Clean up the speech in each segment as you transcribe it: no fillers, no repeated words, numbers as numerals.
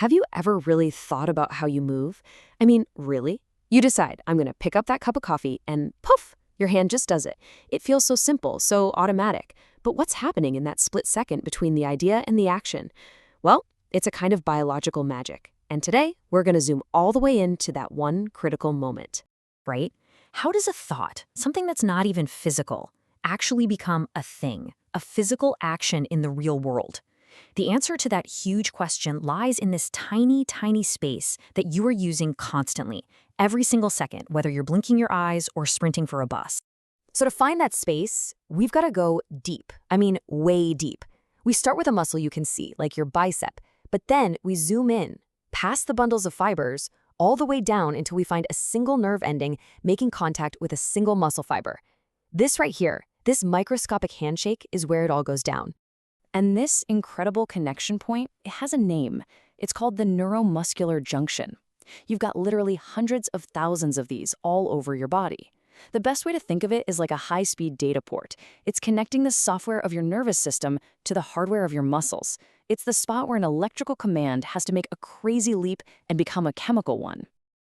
Have you ever really thought about how you move? I mean, really? You decide, I'm going to pick up that cup of coffee and poof, your hand just does it. It feels so simple, so automatic. But what's happening in that split second between the idea and the action? Well, it's a kind of biological magic. And today, we're going to zoom all the way into that one critical moment. Right? How does a thought, something that's not even physical, actually become a thing, a physical action in the real world? The answer to that huge question lies in this tiny, tiny space that you are using constantly, every single second, whether you're blinking your eyes or sprinting for a bus. So to find that space, we've got to go deep. I mean, way deep. We start with a muscle you can see, like your bicep, but then we zoom in, past the bundles of fibers, all the way down until we find a single nerve ending making contact with a single muscle fiber. This right here, this microscopic handshake is where it all goes down. And this incredible connection point, it has a name. It's called the neuromuscular junction. You've got literally hundreds of thousands of these all over your body. The best way to think of it is like a high-speed data port. It's connecting the software of your nervous system to the hardware of your muscles. It's the spot where an electrical command has to make a crazy leap and become a chemical one.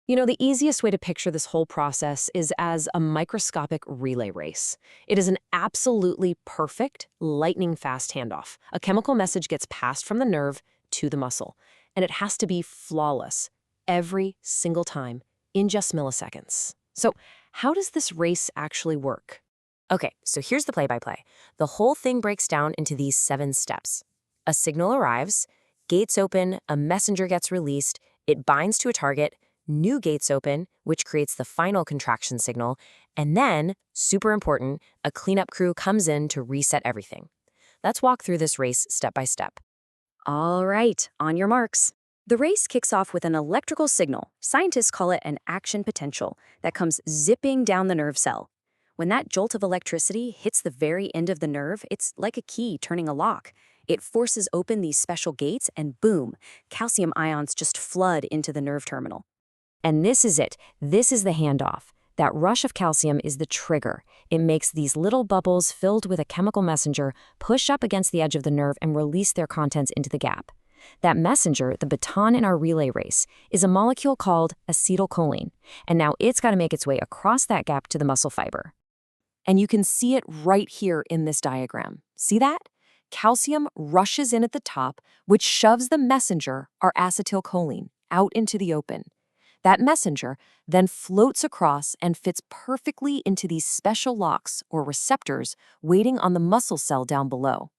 You know, the easiest way to picture this whole process is as a microscopic relay race. It is an absolutely perfect, lightning-fast handoff. A chemical message gets passed from the nerve to the muscle, and it has to be flawless every single time in just milliseconds. So, how does this race actually work? Okay, so here's the play-by-play. The whole thing breaks down into these 7 steps. A signal arrives, gates open, a messenger gets released, it binds to a target, new gates open, which creates the final contraction signal, and then, super important, a cleanup crew comes in to reset everything. Let's walk through this race step by step. All right, on your marks. The race kicks off with an electrical signal. Scientists call it an action potential that comes zipping down the nerve cell. When that jolt of electricity hits the very end of the nerve, it's like a key turning a lock. It forces open these special gates and boom, calcium ions just flood into the nerve terminal. And this is it. This is the handoff. That rush of calcium is the trigger. It makes these little bubbles filled with a chemical messenger push up against the edge of the nerve and release their contents into the gap. That messenger, the baton in our relay race, is a molecule called acetylcholine, and now it's got to make its way across that gap to the muscle fiber. And you can see it right here in this diagram. See that? Calcium rushes in at the top, which shoves the messenger, our acetylcholine, out into the open. That messenger then floats across and fits perfectly into these special locks or receptors waiting on the muscle cell down below.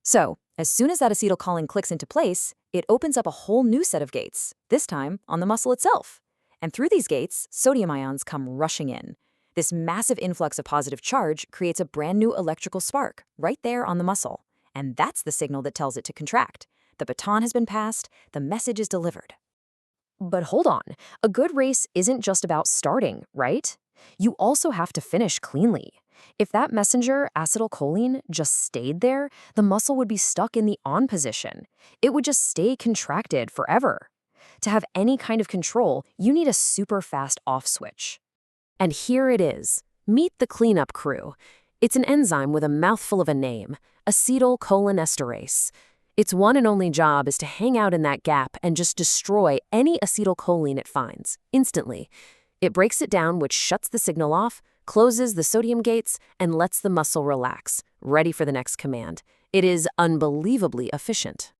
So, as soon as that acetylcholine clicks into place, it opens up a whole new set of gates, this time on the muscle itself. And through these gates, sodium ions come rushing in. This massive influx of positive charge creates a brand new electrical spark right there on the muscle. And that's the signal that tells it to contract. The baton has been passed, the message is delivered. But hold on, a good race isn't just about starting, right? You also have to finish cleanly. If that messenger, acetylcholine, just stayed there, the muscle would be stuck in the on position. It would just stay contracted forever. To have any kind of control, you need a super fast off switch. And here it is. Meet the cleanup crew. It's an enzyme with a mouthful of a name, acetylcholinesterase. Its one and only job is to hang out in that gap and just destroy any acetylcholine it finds, instantly. It breaks it down, which shuts the signal off, closes the sodium gates, and lets the muscle relax, ready for the next command. It is unbelievably efficient.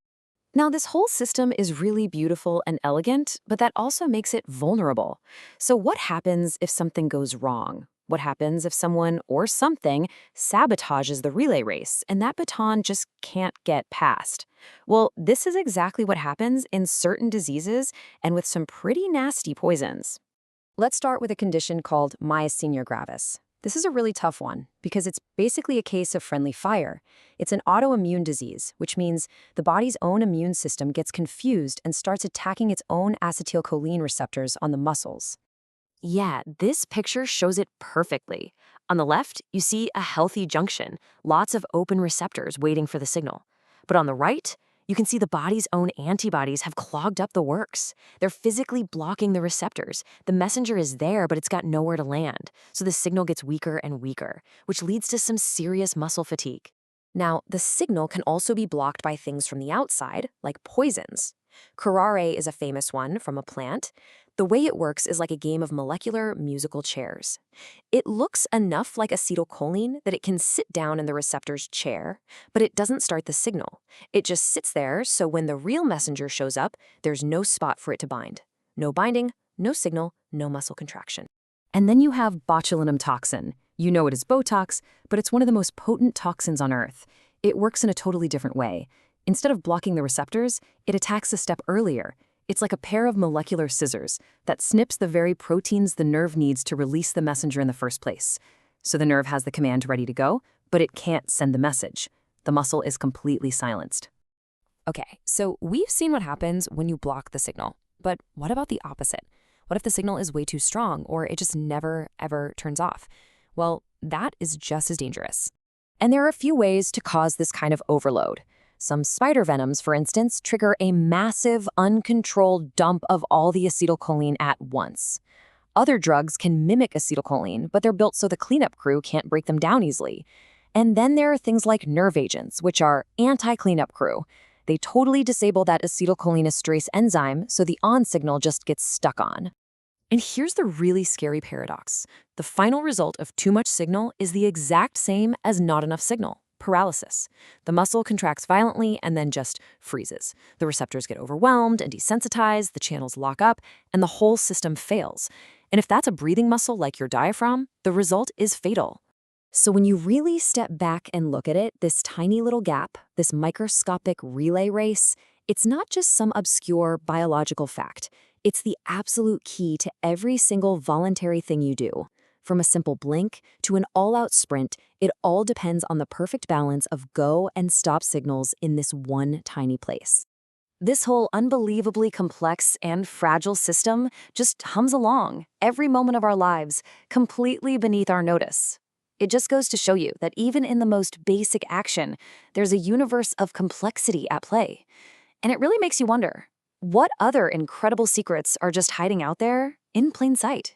Now, this whole system is really beautiful and elegant, but that also makes it vulnerable. So what happens if something goes wrong? What happens if someone or something sabotages the relay race and that baton just can't get passed? Well, this is exactly what happens in certain diseases and with some pretty nasty poisons. Let's start with a condition called myasthenia gravis. This is a really tough one because it's basically a case of friendly fire. It's an autoimmune disease, which means the body's own immune system gets confused and starts attacking its own acetylcholine receptors on the muscles. Yeah, this picture shows it perfectly. On the left, you see a healthy junction, lots of open receptors waiting for the signal. But on the right, you can see the body's own antibodies have clogged up the works. They're physically blocking the receptors. The messenger is there, but it's got nowhere to land. So the signal gets weaker and weaker, which leads to some serious muscle fatigue. Now, the signal can also be blocked by things from the outside, like poisons. Curare is a famous one from a plant. The way it works is like a game of molecular musical chairs. It looks enough like acetylcholine that it can sit down in the receptor's chair, but it doesn't start the signal. It just sits there, so when the real messenger shows up, there's no spot for it to bind. No binding, no signal, no muscle contraction. And then you have botulinum toxin. You know it as Botox, but it's one of the most potent toxins on Earth. It works in a totally different way. Instead of blocking the receptors, it attacks a step earlier. It's like a pair of molecular scissors that snips the very proteins the nerve needs to release the messenger in the first place. So the nerve has the command ready to go, but it can't send the message. The muscle is completely silenced. Okay, so we've seen what happens when you block the signal. But what about the opposite? What if the signal is way too strong or it just never, ever turns off? Well, that is just as dangerous. And there are a few ways to cause this kind of overload. Some spider venoms, for instance, trigger a massive, uncontrolled dump of all the acetylcholine at once. Other drugs can mimic acetylcholine, but they're built so the cleanup crew can't break them down easily. And then there are things like nerve agents, which are anti-cleanup crew. They totally disable that acetylcholinesterase enzyme, so the on signal just gets stuck on. And here's the really scary paradox. The final result of too much signal is the exact same as not enough signal. Paralysis. The muscle contracts violently and then just freezes. The receptors get overwhelmed and desensitized, the channels lock up, and the whole system fails. And if that's a breathing muscle like your diaphragm, the result is fatal. So when you really step back and look at it, this tiny little gap, this microscopic relay race, it's not just some obscure biological fact. It's the absolute key to every single voluntary thing you do. From a simple blink to an all-out sprint, it all depends on the perfect balance of go and stop signals in this one tiny place. This whole unbelievably complex and fragile system just hums along every moment of our lives, completely beneath our notice. It just goes to show you that even in the most basic action, there's a universe of complexity at play. And it really makes you wonder, what other incredible secrets are just hiding out there in plain sight?